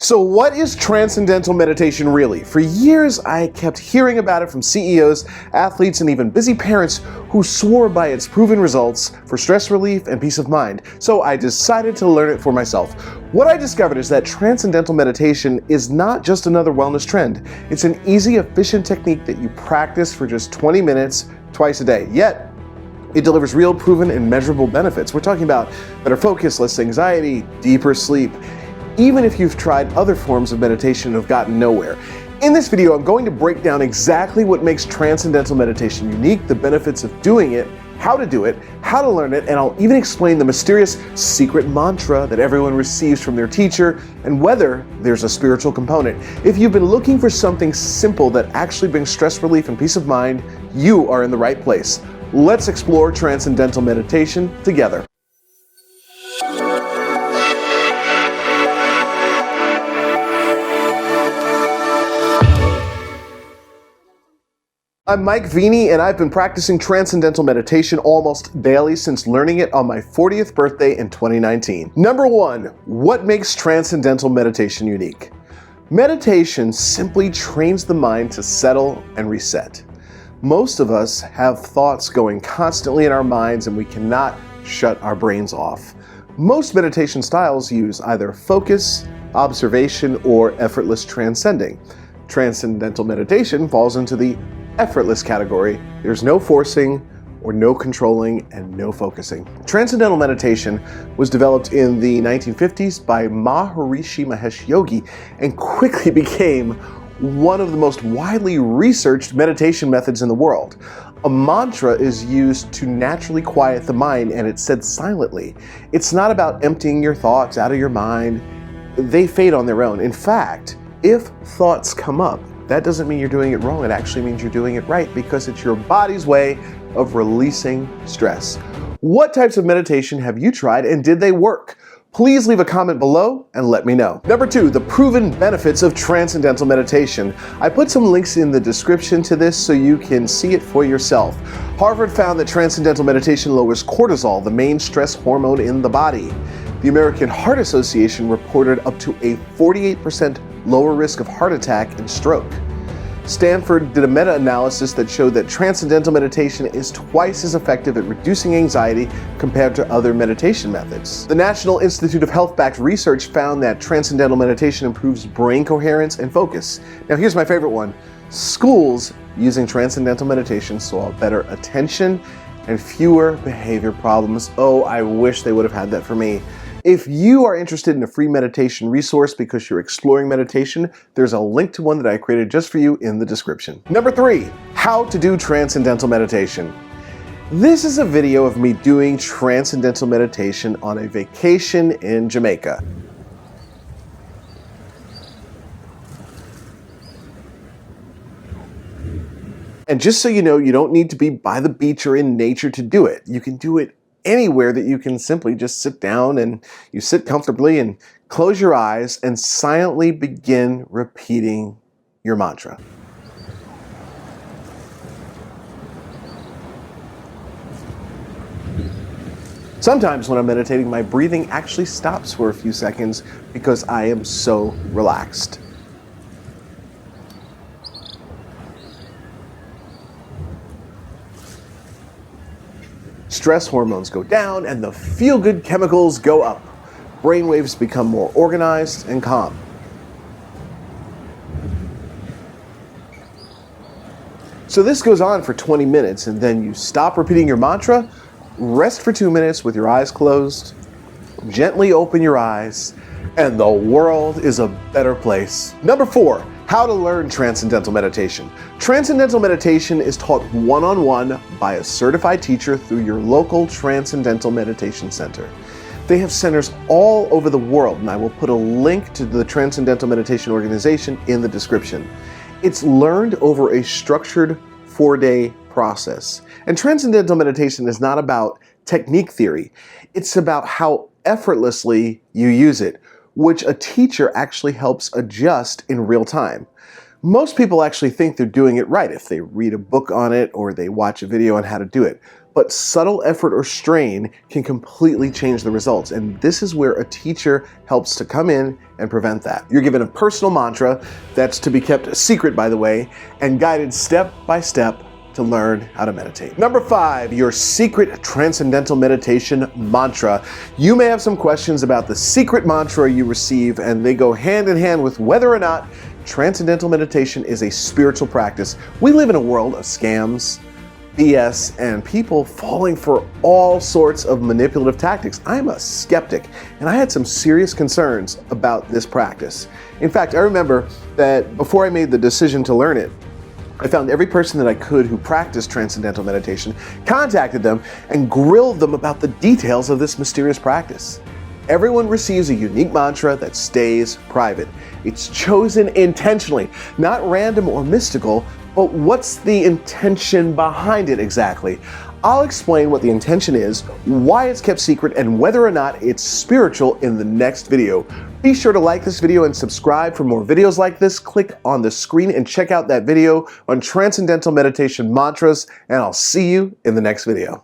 So what is Transcendental Meditation really? For years, I kept hearing about it from CEOs, athletes, and even busy parents who swore by its proven results for stress relief and peace of mind. So I decided to learn it for myself. What I discovered is that Transcendental Meditation is not just another wellness trend. It's an easy, efficient technique that you practice for just 20 minutes twice a day. Yet, it delivers real, proven, and measurable benefits. We're talking about better focus, less anxiety, deeper sleep, even if you've tried other forms of meditation and have gotten nowhere. In this video, I'm going to break down exactly what makes Transcendental Meditation unique, the benefits of doing it, how to do it, how to learn it, and I'll even explain the mysterious secret mantra that everyone receives from their teacher and whether there's a spiritual component. If you've been looking for something simple that actually brings stress relief and peace of mind, you are in the right place. Let's explore Transcendental Meditation together. I'm Mike Vini, and I've been practicing Transcendental Meditation almost daily since learning it on my 40th birthday in 2019. Number one, what makes Transcendental Meditation unique? Meditation simply trains the mind to settle and reset. Most of us have thoughts going constantly in our minds, and we cannot shut our brains off. Most meditation styles use either focus, observation, or effortless transcending. Transcendental Meditation falls into the effortless category. There's no forcing or no controlling and no focusing. Transcendental Meditation was developed in the 1950s by Maharishi Mahesh Yogi and quickly became one of the most widely researched meditation methods in the world. A mantra is used to naturally quiet the mind, and it's said silently. It's not about emptying your thoughts out of your mind. They fade on their own. In fact, if thoughts come up, that doesn't mean you're doing it wrong. It actually means you're doing it right because it's your body's way of releasing stress. What types of meditation have you tried and did they work? Please leave a comment below and let me know. Number two, the proven benefits of Transcendental Meditation. I put some links in the description to this so you can see it for yourself. Harvard found that Transcendental Meditation lowers cortisol, the main stress hormone in the body. The American Heart Association reported up to a 48% lower risk of heart attack and stroke. Stanford did a meta-analysis that showed that Transcendental Meditation is twice as effective at reducing anxiety compared to other meditation methods. The National Institute of Health-backed research found that Transcendental Meditation improves brain coherence and focus. Now here's my favorite one. Schools using Transcendental Meditation saw better attention and fewer behavior problems. Oh, I wish they would have had that for me. If you are interested in a free meditation resource because you're exploring meditation, there's a link to one that I created just for you in the description. Number three, how to do Transcendental Meditation. This is a video of me doing Transcendental Meditation on a vacation in Jamaica. And just so you know, you don't need to be by the beach or in nature to do it. You can do it anywhere that you can simply just sit down, and you sit comfortably and close your eyes and silently begin repeating your mantra. Sometimes when I'm meditating, my breathing actually stops for a few seconds because I am so relaxed. Stress hormones go down and the feel-good chemicals go up. Brainwaves become more organized and calm. So this goes on for 20 minutes, and then you stop repeating your mantra, rest for 2 minutes with your eyes closed, gently open your eyes, and the world is a better place. Number four, how to learn Transcendental Meditation. Transcendental Meditation is taught one-on-one by a certified teacher through your local Transcendental Meditation Center. They have centers all over the world, and I will put a link to the Transcendental Meditation organization in the description. It's learned over a structured 4-day process. And Transcendental Meditation is not about technique theory. It's about how effortlessly you use it, which a teacher actually helps adjust in real time. Most people actually think they're doing it right if they read a book on it or they watch a video on how to do it. But subtle effort or strain can completely change the results, and this is where a teacher helps to come in and prevent that. You're given a personal mantra that's to be kept secret, by the way, and guided step by step to learn how to meditate. Number 5, your secret transcendental meditation mantra. You may have some questions about the secret mantra you receive, and they go hand in hand with whether or not transcendental meditation is a spiritual practice. We live in a world of scams, BS, and people falling for all sorts of manipulative tactics. I'm a skeptic, and I had some serious concerns about this practice. In fact, I remember that before I made the decision to learn it, I found every person that I could who practiced transcendental meditation, contacted them, and grilled them about the details of this mysterious practice. Everyone receives a unique mantra that stays private. It's chosen intentionally, not random or mystical, but what's the intention behind it exactly? I'll explain what the intention is, why it's kept secret, and whether or not it's spiritual in the next video. Be sure to like this video and subscribe for more videos like this. Click on the screen and check out that video on Transcendental Meditation Mantras, and I'll see you in the next video.